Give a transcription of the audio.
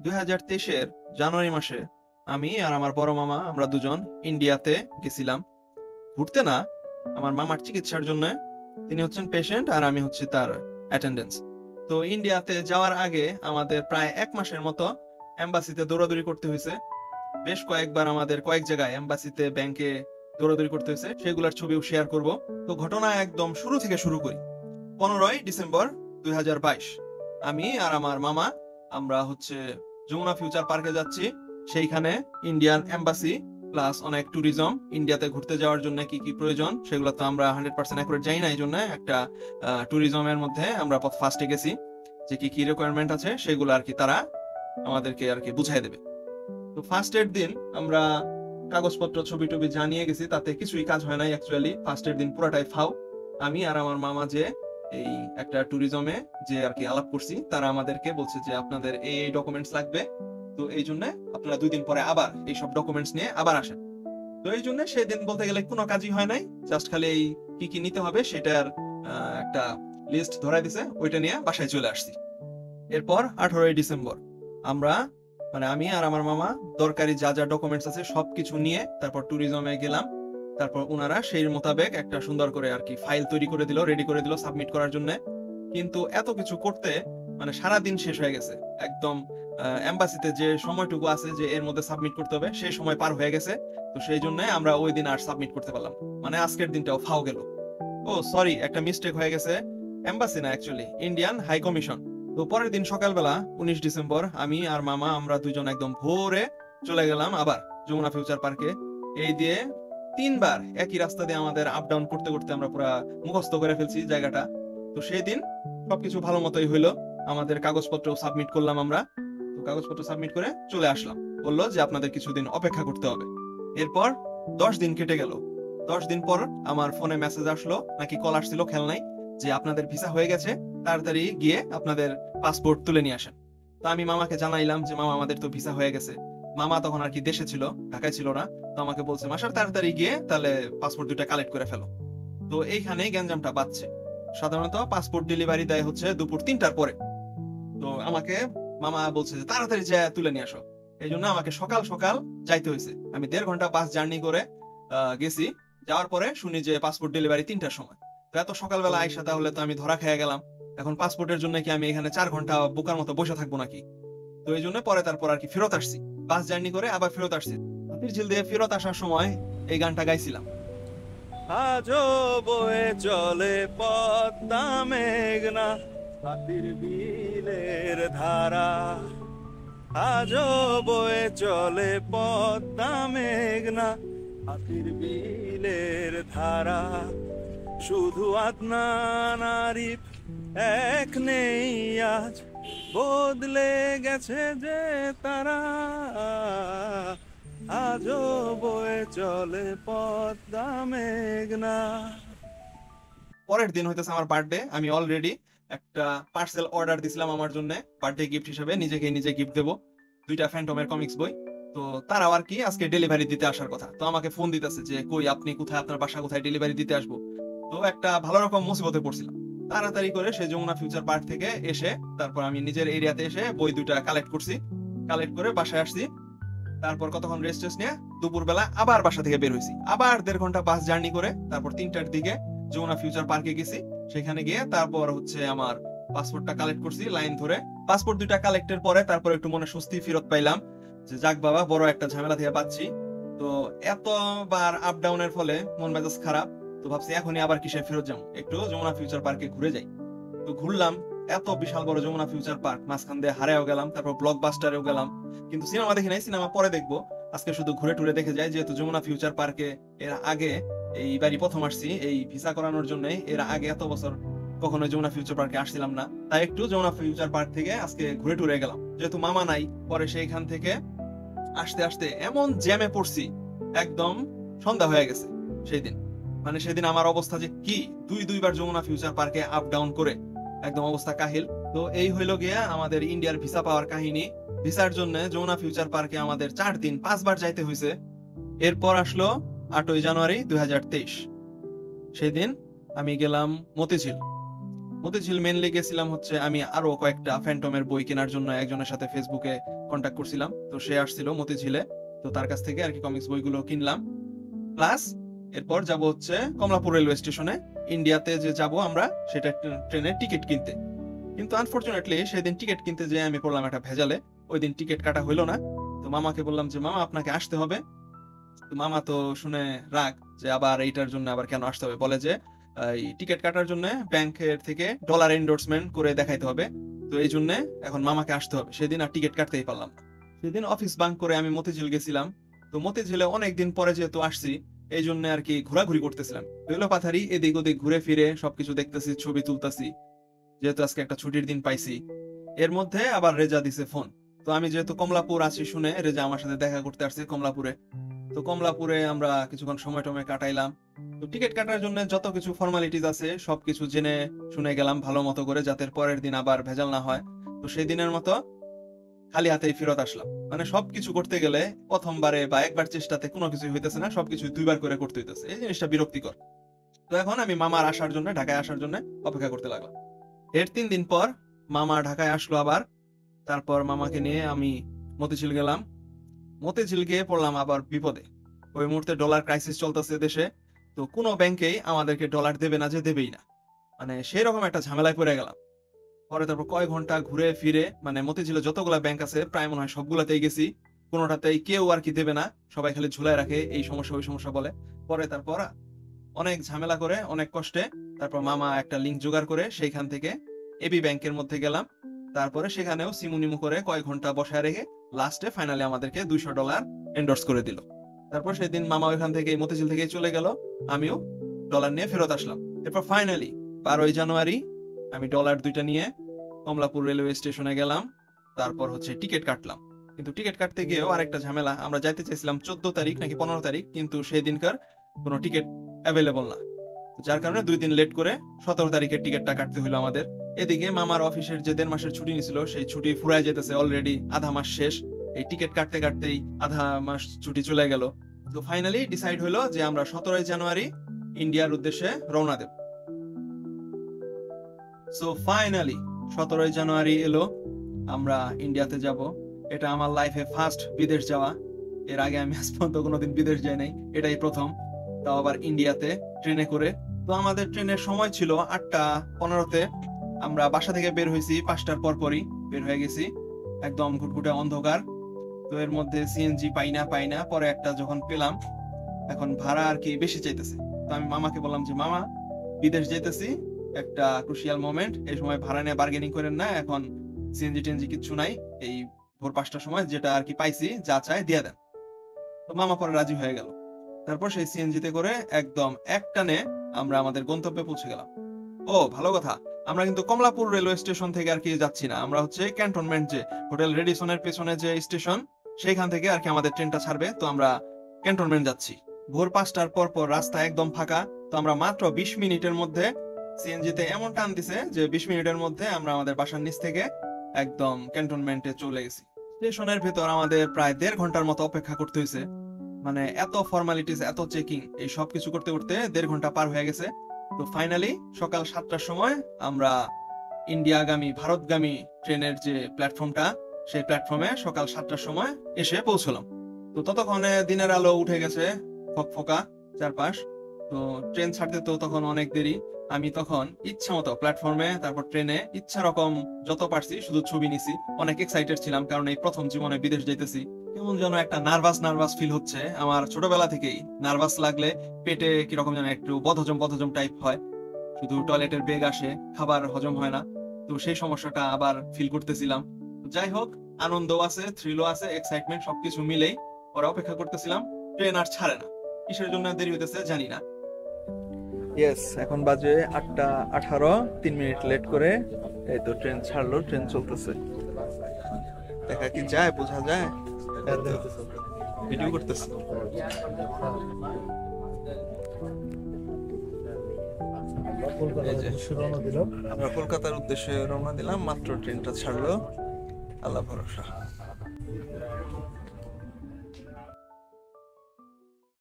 2023-এর জানুয়ারি মাসে আমি আর আমার বড় মামা আমরা দুজন ইন্ডিয়াতে গেছিলাম ঘুরতে না, আমার মামার চিকিৎসার জন্য। তিনি হচ্ছেন পেশেন্ট আর আমি হচ্ছি তার অ্যাটেন্ডেন্স। তো ইন্ডিয়াতে যাওয়ার আগে আমাদের প্রায় 1 মাসের মতো এম্বাসিতে দৌড়াদৌড়ি করতে হয়েছে। বেশ কয়েকবার আমাদের কয়েক জায়গায় এম্বাসিতে, ব্যাংকে দৌড়াদৌড়ি করতে হয়েছে, সেগুলোর ছবিও শেয়ার করব। তো ঘটনা একদম শুরু থেকে শুরু করি। 15ই ডিসেম্বর 2022 আমি আর আমার মামা আমরা হচ্ছে যমুনা ফিউচার পার্কে যাচ্ছি। সেইখানে ইন্ডিয়ান এম্বাসি প্লাস অনেক ট্যুরিজম, ইন্ডিয়াতে ঘুরতে যাওয়ার জন্য কি কি প্রয়োজন সেগুলো তো আমরা 100% অ্যাকুরেট জানি না, এই জন্য একটা ট্যুরিজমের মধ্যে আমরা ফার্স্টে গেছি, যে কি কি রিকোয়ারমেন্ট আছে সেগুলো আর কি তারা আমাদেরকে আর কি বুঝাই দেবে। তো ফার্স্টের দিন আমরা কাগজপত্র ছবি টবি জানিয়ে গেছি, তাতে কিছুই কাজ হয় নাই অ্যাকচুয়ালি। ফার্স্টের দিন পুরাটাই ফাও। আমি আর আমার মামা যে এই একটা ট্যুরিজমে যে আর কি আলাপ করছি, তারা আমাদেরকে বলছে যে আপনাদের এই ডকুমেন্টস লাগবে, তো এই জন্য আপনারা 2 দিন পরে আবার এই সব ডকুমেন্টস নিয়ে আবার আসেন। তো এই জন্য সেদিন বলতে গেলে কোনো কাজই হয় নাই, জাস্ট খালি এই কি কি নিতে হবে সেটার একটা লিস্ট ধরাই দিছে, ওইটা নিয়ে বাসায় চলে আসছি। এরপর 18ই ডিসেম্বর আমরা মানে আমি আর আমার মামা দরকারি যা যা ডকুমেন্টস আছে সবকিছু নিয়ে তারপর ট্যুরিজমে গেলাম। তারপর ওনারা সেই মোতাবেক একটা সুন্দর করে আর কি ফাইল তৈরি করে দিল, রেডি করে দিল সাবমিট করার জন্য। কিন্তু এত কিছু করতে মানে সারা দিন শেষ হয়ে গেছে একদম। এম্বাসিতে যে সময়টুকু আছে যে এর মধ্যে সাবমিট করতে হবে, সেই সময় পার হয়ে গেছে। তো সেই জন্য আমরা ওই দিন আর সাবমিট করতে পারলাম না। মানে আজকের দিনটাও ফাও গেল। ও সরি, একটা মিস্টেক হয়ে গেছে, এম্বাসি না অ্যাকচুয়ালি ইন্ডিয়ান হাই কমিশন। তো পরের দিন সকালবেলা 19 ডিসেম্বর আমি আর মামা আমরা দুজন একদম ভোরে চলে গেলাম আবার যমুনা ফিউচার পার্কে। এই দিয়ে 3বার একই রাস্তা দিয়ে আমাদের আপ ডাউন করতে করতে আমরা পুরো মুখস্থ করে ফেলছি জায়গাটা। তো সেই দিন সবকিছু ভালো মতোই হইলো, আমাদের কাগজপত্র সাবমিট করলাম আমরা। তো কাগজপত্র সাবমিট করে চলে আসলাম, বললো যে আপনাদের কিছুদিন অপেক্ষা করতে হবে। এরপর 10 দিন কেটে গেল। 10 দিন পর আমার ফোনে মেসেজ আসলো, নাকি কল আসছিল খেয়াল নাই, যে আপনাদের ভিসা হয়ে গেছে, তাড়াতাড়ি গিয়ে আপনাদের পাসপোর্ট তুলে নিয়ে আসেন। তো আমি মামাকে জানাইলাম যে মামা আমাদের তো ভিসা হয়ে গেছে। মামা তখন আর কি দেশে ছিল, ঢাকায় ছিল না। তো আমাকে বলছে মাসার তাড়াতাড়ি গিয়ে তাহলে পাসপোর্ট 2টা কালেক্ট করে ফেলো। তো এইখানেই গ্যাঞ্জামটা বাজছে। সাধারণত পাসপোর্ট ডেলিভারি দেয় হচ্ছে দুপুর 3টার পরে। তো আমাকে মামা বলছে যে তাড়াতাড়ি যায় তুলে নিয়ে আসো। এই জন্য আমাকে সকাল সকাল যাইতে হয়েছে। আমি 1.5 ঘন্টা বাস জার্নি করে গেছি। যাওয়ার পরে শুনি যে পাসপোর্ট ডেলিভারি 3টার সময়। তো এত সকালবেলা আইসা তাহলে তো আমি ধরা খেয়ে গেলাম। এখন পাসপোর্টের জন্য কি আমি এখানে 4 ঘন্টা বোকার মতো বসে থাকবো নাকি? তো এই জন্য পরে তারপর আর কি ফেরত আসছি, বাস জার্নি করে আবার ফেরত আসছি। হাতির ঝিল দিয়ে ফেরত আসার সময় এই গানটা গাইছিলাম। আজো বয়ে চলে পদ্মা মেঘনা হাতির বিলের ধারা। আজো বয়ে চলে পদ্মা মেঘনা হাতির বিলের ধারা। শুধু আদনান আরিফ এক নেই আজ, বদলে গেছে যে তারা। আজো বয়ে চলে পদ্মা মেঘনা। পরের দিন হইতেছে আমার বার্থডে। আমি অলরেডি একটা পার্সেল অর্ডার দিছিলাম আমার জন্য, বার্থডে গিফট হিসেবে নিজেকে নিজে গিফট দেবো, 2টা ফ্যান্টমের কমিক্স বই। তো তারাও আর কি আজকে ডেলিভারি দিতে আসার কথা। তো আমাকে ফোন দিতেছে যে কই আপনি কোথায়, আপনার বাসা কোথায়, ডেলিভারি দিতে আসবো। তো একটা ভালো রকম মুসিবতে পড়ছিলাম। তাড়াতাড়ি করে সে যমুনা ফিউচার পার্ক থেকে এসে তারপর আমি নিজের এরিয়াতে এসে বই 2টা কালেক্ট করছি, কালেক্ট করে বাসায় আসছি। তারপর কতক্ষণ রেস্ট নিয়ে দুপুরবেলা আবার বাসা থেকে বের হয়েছি, আবার 1.5 ঘন্টা বাস জার্নি করে তারপর 3টার দিকে যমুনা ফিউচার পার্কে গেছি। সেখানে গিয়ে তারপর হচ্ছে আমার পাসপোর্টটা কালেক্ট করছি লাইন ধরে। পাসপোর্ট 2টা কালেক্টের পরে তারপর একটু মনে স্বস্তি ফিরত পাইলাম, যে যাক বাবা বড় একটা ঝামেলা থেকে পাচ্ছি। তো এতবার আপ ডাউনের ফলে মন মেজাজ খারাপ। তো ভাবছি এখনই আবার কিসে ফেরত যাবো, একটু যমুনা ফিউচার পার্কে ঘুরে যাই। তো ঘুরলাম, এত বিশাল বড় যমুনা ফিউচার পার্ক, মাঝখান দিয়ে হারায়ও গেলাম, তারপর ব্লকবাস্টারেও গেলাম। কিন্তু সিনেমা দেখি নাই, সিনেমা পরে দেখবো। আজকে শুধু ঘুরে টুরে দেখে যাই, যেহেতু যমুনা ফিউচার পার্কে এর আগে এইবারই প্রথম আসছি এই ভিসা করানোর জন্য। এর আগে এত বছর কখনো যমুনা ফিউচার পার্কে আসছিলাম না, তাই একটু যমুনা ফিউচার পার্ক থেকে আজকে ঘুরে টুরে গেলাম। যেহেতু মামা নাই, পরে সেইখান থেকে আসতে আসতে এমন জ্যামে পড়ছি, একদম সন্ধ্যা হয়ে গেছে সেই দিন। মানে সেদিন আমার অবস্থা যে কি, 2বার যমুনা ফিউচার পার্কে আপ ডাউন করে একদম অবস্থা কাহিল। তো এই হইলো গিয়া আমাদের ইন্ডিয়ার ভিসা পাওয়ার কাহিনী। ভিসার জন্য যমুনা ফিউচার পার্কে আমাদের 4 দিন 5বার যাইতে হয়েছে। এরপর আসলো 8ই জানুয়ারি 2023। সেদিন আমি গেলাম মতিঝিল। মতিঝিল মেনলি গেছিলাম হচ্ছে আমি আরো কয়েকটা ফ্যান্টমের বই কেনার জন্য একজনের সাথে ফেসবুকে কন্ট্যাক্ট করছিলাম, তো সে আসছিল মতিঝিলে, তো তার কাছ থেকে আর কি কমিক্স বইগুলো কিনলাম। প্লাস এরপর যাব হচ্ছে কমলাপুর রেলওয়ে স্টেশনে, ইন্ডিয়াতে যে যাব আমরা সেটা ট্রেনের টিকিট কিনতে। কিন্তু আনফরচুনেটলি সেদিন টিকিট কিনতে যেয়ে আমি পড়লাম একটা ভেজালে, ওই দিন টিকিট কাটা হইলো না। তো মামাকে বললাম যে মামা আপনাকে আসতে হবে। তো মামা তো শুনে রাগ যে আবার এইটার জন্য আবার কেন আসতে হবে, বলে যে এই টিকিট কাটার জন্য ব্যাংকের থেকে ডলার এন্ডোর্সমেন্ট করে দেখাইতে হবে, তো এই জন্য এখন মামাকে আসতে হবে। সেদিন আর টিকিট কাটতেই পারলাম না। সেদিন অফিস বাঙ্ক করে আমি মতিঝিল গেছিলাম। তো মতিঝিলে অনেকদিন পরে যেহেতু আসছি, এই জন্য আর কি ঘোরাঘুরি করতেছিলাম, বেলো পাথারি এদিক ওদিক ঘুরে ফিরে সবকিছু দেখতেছি, ছবি তুলতেছি, যেহেতু আজকে একটা ছুটির দিন পাইছি। এর মধ্যে আবার রেজা দিছে ফোন। তো আমি যেহেতু কমলাপুর আছি শুনে রেজা আমার সাথে দেখা করতে আসছে কমলাপুরে। তো কমলাপুরে আমরা কিছুক্ষণ সময় টময় কাটাইলাম। তো টিকিট কাটার জন্য যত কিছু ফর্মালিটিস আছে সবকিছু জেনে শুনে গেলাম ভালো মতো করে, যাতে পরের দিন আবার ভেজাল না হয়। তো সেই দিনের মতো খালি হাতেই ফেরত আসলাম। মানে সবকিছু করতে গেলে প্রথমবারে বা একবার চেষ্টাতে কোনো কিছু হইতেছে না, সবকিছু দুইবার করে করতে হইতেছে, এই জিনিসটা বিরক্তিকর। তো এখন আমি মামার আসার জন্য, ঢাকায় আসার জন্য অপেক্ষা করতে লাগলাম। এর 3 দিন পর মামা ঢাকায় আসলো আবার। তারপর মামাকে নিয়ে আমি মতিঝিল গেলাম। মতিঝিল গিয়ে পড়লাম আবার বিপদে। ওই মুহূর্তে ডলার ক্রাইসিস চলতেছে দেশে, তো কোনো ব্যাংকেই আমাদেরকে ডলার দেবে না, যে দেবেই না, মানে সেই রকম একটা ঝামেলায় পড়ে গেলাম। পরে তারপর কয়েক ঘন্টা ঘুরে ফিরে, মানে মতিঝিলে যতগুলা ব্যাংক আছে প্রায় মনে হয় সবগুলাতেই গেছি, কোনোটাতেই কেউ আর কি দেবে না, সবাই খালি ঝুলায় রাখে, এই সমস্যা ওই সমস্যা বলে। পরে তারপর অনেক ঝামেলা করে অনেক কষ্টে তারপর মামা একটা লিঙ্ক জোগাড় করে সেইখান থেকে এবি ব্যাংকের মধ্যে গেলাম। তারপরে সেখানেও সিমুনিমু করে কয়েক ঘন্টা বসায় রেখে লাস্টে ফাইনালি আমাদেরকে $200 এন্ডোর্স করে দিল। তারপর সেদিন মামা ওইখান থেকে মতিঝিল থেকে চলে গেল, আমিও ডলার নিয়ে ফেরত আসলাম। এরপর ফাইনালি 12ই জানুয়ারি আমি ডলার 2টা নিয়ে কমলাপুর রেলওয়ে স্টেশনে গেলাম। তারপর হচ্ছে টিকিট কাটলাম। কিন্তু টিকিট কাটতে গিয়েও আরেকটা ঝামেলা, আমরা যাইতে চাইছিলাম 14 তারিখ নাকি 15 তারিখ, কিন্তু সেই দিনকার কোনো টিকিট অ্যাভেলেবল না, যার কারণে 2 দিন লেট করে 17 তারিখের টিকিটটা কাটতে হলো আমাদের। এদিকে মামার অফিসের যে 1.5 মাসের ছুটি নিছিল সেই ছুটি ফুরায় যেতেছে, অলরেডি আধা মাস শেষ, এই টিকিট কাটতে কাটতেই আধা মাস ছুটি চলে গেল। তো ফাইনালি ডিসাইড হলো যে আমরা 17ই জানুয়ারি ইন্ডিয়ার উদ্দেশ্যে রওনা দেব। সো ফাইনালি 17ই জানুয়ারি এলো, আমরা ইন্ডিয়াতে যাব। এটা আমার লাইফে ফার্স্ট বিদেশ যাওয়া, এর আগে আমি আজ পর্যন্ত কোনোদিন বিদেশ যাই নাই, এটাই প্রথম, তাও আবার ইন্ডিয়াতে ট্রেনে করে। তো আমাদের ট্রেনের সময় ছিল 8:15-তে, আমরা বাসা থেকে বের হয়েছি 5টার পরপরই বের হয়ে গেছি, একদম ঘুটঘুটে অন্ধকার। তো এর মধ্যে সিএনজি পাই না, পরে একটা যখন পেলাম, এখন ভাড়া আর কি বেশি চাইতেছে। তো আমি মামাকে বললাম যে মামা বিদেশ যেতেছি, একটা ক্রুশিয়াল মোমেন্ট, এই সময় ভাড়া নিয়ে বার্গেনিং করেন না, এখন সিএনজি টেনজি কিচ্ছু নাই, এই ভোর 5টার সময় যেটা আর কি পাইছি যা চাই দিয়ে দেন। তো মামা পরে রাজি হয়ে গেল। তারপর সেই সিএনজিতে করে একদম একটানে আমরা আমাদের গন্তব্যে পৌঁছে গেলাম। ও ভালো কথা, আমরা কিন্তু কমলাপুর রেলওয়ে স্টেশন থেকে আর কি যাচ্ছি না, আমরা হচ্ছে ক্যান্টনমেন্ট, যে হোটেল রেডিসনের পেছনে যে স্টেশন সেইখান থেকে আর কি আমাদের ট্রেনটা ছাড়বে, তো আমরা ক্যান্টনমেন্ট যাচ্ছি। ভোর 5টার পর পর রাস্তা একদম ফাঁকা, তো আমরা মাত্র 20 মিনিটের মধ্যে সিএনজিতে এমন টান দিছে যে 20 মিনিটের মধ্যে আমরা আমাদের বাসার নিচ থেকে একদম ক্যান্টনমেন্টে চলে গেছি। স্টেশনের ভেতর আমাদের প্রায় 1.5 ঘন্টার মতো অপেক্ষা করতে হয়েছে, মানে এত ফর্মালিটিস এত চেকিং এই সব কিছু করতে করতে 1.5 ঘন্টা পার হয়ে গেছে। তো ফাইনালি সকাল 7টার সময় আমরা ইন্ডিয়াগামী ভারতগামী ট্রেনের যে প্ল্যাটফর্মটা, সেই প্ল্যাটফর্মে সকাল 7টার সময় এসে পৌঁছলাম। তো ততক্ষণে দিনের আলো উঠে গেছে, ফকফকা চারপাশ। তো ট্রেন ছাড়তে তো তখন অনেক দেরি। আমি তখন ইচ্ছা মতো প্ল্যাটফর্মে তারপর ট্রেনে ইচ্ছা রকম যত পারছি শুধু ছবি নিছি, অনেক এক্সাইটেড ছিলাম, কারণ এই প্রথম জীবনে বিদেশ যাইতেছি। কেমন যেন একটা নার্ভাস ফিল হচ্ছে আমার, ছোটবেলা থেকেই নার্ভাস লাগলে পেটে কিরকম যেন একটু বদহজম টাইপ হয়, শুধু টয়লেটের বেগ আসে, খাবার হজম হয় না। তো সেই সমস্যাটা আবার ফিল করতেছিলাম। যাই হোক, আনন্দও আছে, থ্রিলও আছে, এক্সাইটমেন্ট সবকিছু মিলেই ওরা অপেক্ষা করতেছিলাম। ট্রেন আর ছাড়ে না, কিসের জন্য দেরি হইতেছে জানি না। ইয়েস, এখন বাজে 8:18, 3 মিনিট লেট করে এই তো ট্রেন ছাড়লো, ট্রেন চলতেছে। দেখা কি যায়, বোঝা যায়, ভিডিও করতেছে। আমরা কলকাতার উদ্দেশ্যে রওনা দিলাম, মাত্র ট্রেনটা ছাড়লো, আল্লাহ ভরসা।